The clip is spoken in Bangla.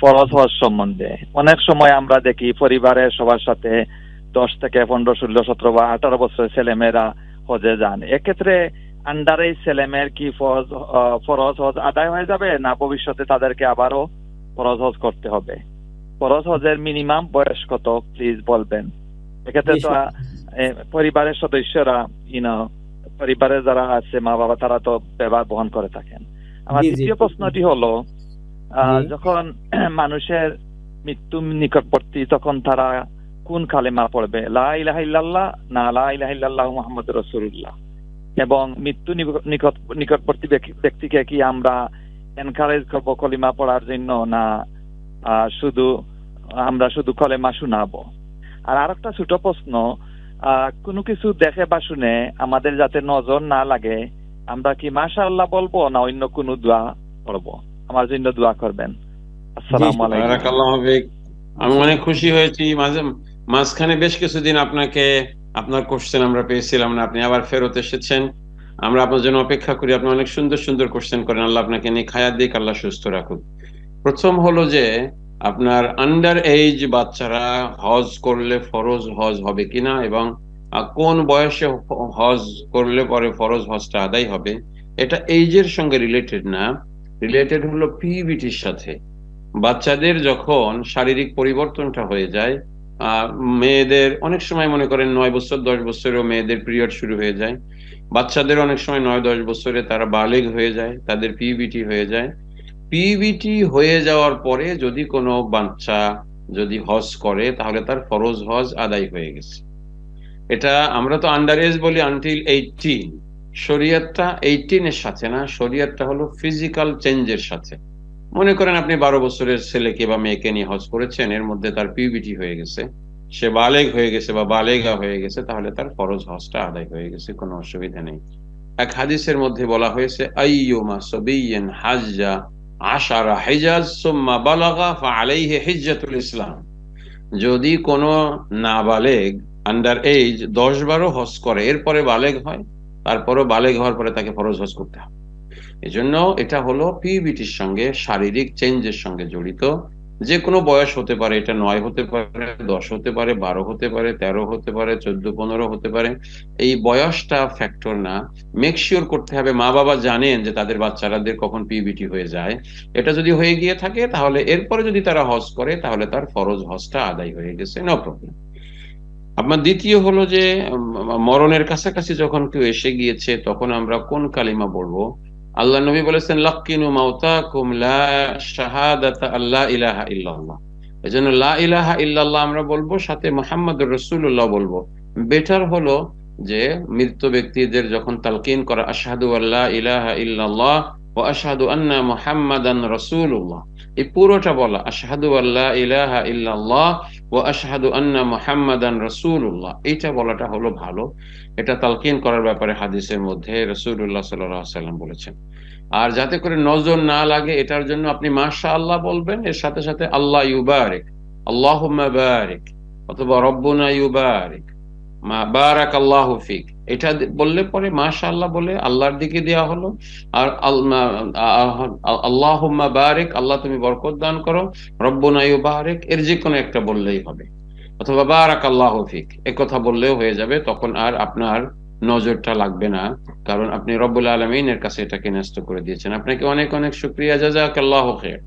ফরজ হজ সম্বন্ধে। অনেক সময় আমরা দেখি পরিবারের সবার সাথে 10 থেকে 15, 16, 17 বা 18 বছরের ছেলেমেয়েরা হজে যান। এক্ষেত্রে আন্ডার এই ছেলেমেয়ের কি ফরজ হজ আদায় হয়ে যাবে, না ভবিষ্যতে তাদেরকে আবারও ফরজ হজ করতে হবে? ফরজ হজের মিনিমাম বয়স কত প্লিজ বলবেন? এক্ষেত্রে তো পরিবারের সদস্যরা পরিবারের যারা আছে মা বাবা তারা তো ব্যবহার বহন করে থাকেন। আমার দ্বিতীয় প্রশ্নটি হলো, যখন মানুষের মৃত্যু নিকটবর্তী তখন তারা কোন কালেমা পড়বে, লা ইলাহা ইল্লাল্লাহ না লা ইলাহা ইল্লাল্লাহু মুহাম্মাদুর রাসূলুল্লাহ? এবং মৃত্যু নিকটবর্তী ব্যক্তিকে কি আমরা এনকারেজ করব কলিমা পড়ার জন্য, না আমরা শুধু কলেমা শোনাবো? আর আরেকটা ছোট প্রশ্ন, কোনো কিছু দেখে বা শুনে আমাদের যাতে নজর না লাগে, আমরা কি মাশাআল্লাহ বলবো না অন্য কোনো দোয়া পড়বো? আমার জন্য দোয়া করবেন। আসসালামু আলাইকুম। বারাকাল্লাহু ফিক। আমি অনেক খুশি হয়েছি, মাঝখানে বেশ কিছুদিন আপনার কোশ্চেন আমরা পেয়েছিলাম না, আপনি আবার ফেরত এসেছেন। আমরা আপনার জন্য অপেক্ষা করি, আপনি অনেক সুন্দর সুন্দর কোশ্চেন করেন। আল্লাহ আপনাকে নিয়ে খায়াত দিক, আল্লাহ সুস্থ রাখুক। প্রথম হলো যে আপনার আন্ডার এজ বাচ্চারা হজ করলে ফরজ হজ হবে কিনা এবং কোন বয়সে হজ করলে পরে ফরজ হজটা আদায় হবে, এটা এইজের সঙ্গে রিলেটেড না, রিলেটেড হলো পিবিটির সাথে। বাচ্চাদের যখন শারীরিক পরিবর্তনটা হয়ে যায়, মেয়েদের অনেক সময় মনে করেন 9 বছর 10 বছরেও মেয়েদের পিরিয়ড শুরু হয়ে যায়, বাচ্চাদের অনেক সময় 9-10 বছরে তারা বালেগ হয়ে যায়, তাদের পিবিটি হয়ে যায়। পিবিটি হয়ে যাওয়ার পরে যদি কোনো বাচ্চা যদি হজ করে তাহলে তার ফরজ হজ আদায় হয়ে গেছে। এটা আমরা তো আন্ডার এজ বলি আনটিল 18, শরিয়তটা 18 এর সাথে না, শরিয়তটা হলো ফিজিক্যাল চেঞ্জের সাথে। মনে করেন আপনি 12 বছরের ছেলেকে বা মেয়েকে নিয়ে হজ করেছেন, এর মধ্যে তার পিউবিটি হয়ে গেছে, সে বালেগ হয়ে গেছে বা বালেগা হয়ে গেছে, তাহলে তার ফরজ হজটা আদায় হয়ে গেছে, কোনো অসুবিধা নেই। এক হাদিসের মধ্যে বলা হয়েছে, আইয়ুমা সাবিয়্যিন হাজ্জা 10 হিজাজ সুম্মা বালাগা ফাআলাইহি হিজ্জাতুল ইসলাম। যদি কোনো নাবালেগ আন্ডার এজ 10-12 হজ করে, এরপরে বালেগ হয়, তারপরও বালেগ হওয়ার পরে তাকে ফরজ হজ করতে হবে। এজন্য এটা হলো পিবিটির সঙ্গে, শারীরিক চেঞ্জের সঙ্গে জড়িত। যে কোনো বয়স হতে পারে, এটা 9 হতে পারে, 10 হতে পারে, 12 হতে পারে, 13 হতে পারে, 14-15 হতে পারে। এই বয়সটা ফ্যাক্টর না। মেক শিওর করতে হবে মা বাবা জানেন যে তাদের বাচ্চারাদের কখন পিবিটি হয়ে যায়। এটা যদি হয়ে গিয়ে থাকে তাহলে এরপরে যদি তারা হজ করে তাহলে তার ফরজ হজটা আদায় হয়ে গেছে, নো প্রবলেম। আপনার দ্বিতীয় হলো যে মরণের কাছাকাছি যখন কেউ এসে গিয়েছে তখন আমরা কোন কালিমা বলবো? আল্লাহ নবী বলেছেন, লাক্কিনু মাউতাকুম লা শাহাদাতা আল্লা ইলাহা ইল্লাল্লাহ। এজন্য লা ইলাহা ইল্লাল্লাহ আমরা বলবো, সাথে মুহাম্মাদুর রাসূলুল্লাহ বলবো। বেটার হলো যে মৃত ব্যক্তিদের যখন তালকিন করা, আশহাদু আল্লা ইলাহা ইল্লাল্লাহ ওয়া আশহাদু আন্না মুহাম্মাদান রাসূলুল্লাহ, এই পুরোটা বলা, আশহাদু আল্লা ইলাহা ইল্লাল্লাহ ওয়া আশহাদু আন্না মুহাম্মাদান রাসূলুল্লাহ, এটা বলাটা হলো ভালো। এটা তালকিন করার ব্যাপারে হাদিসের মধ্যে রাসূলুল্লাহ সাল্লাল্লাহু আলাইহি ওয়াসাল্লাম বলেছেন। আর যাতে করে নজর না লাগে এটার জন্য আপনি মাশাআল্লাহ বলবেন, এর সাথে সাথে আল্লাহ ইউবারিক, আল্লাহুম্মা বারিক, অথবা রব্বুনা ইউবারিক, মা বারাকাল্লাহু ফিক, এটা বললে পরে মাশাআল্লাহ বলে আল্লাহর দিকে দেয়া হলো। আর আল্লাহুম্মা বারিক, আল্লাহ তুমি বরকত দান করো, রব্বুনা ইউবারিক, এর যে কোনো একটা বললেই হবে, অথবা বারাকাল্লাহু ফিক, এ কথা বললেও হয়ে যাবে। তখন আর আপনার নজরটা লাগবে না, কারণ আপনি রব্বুল আলামিনের কাছে এটাকে ন্যস্ত করে দিয়েছেন। আপনাকে অনেক অনেক শুকরিয়া, জাযাকাল্লাহু খাইর।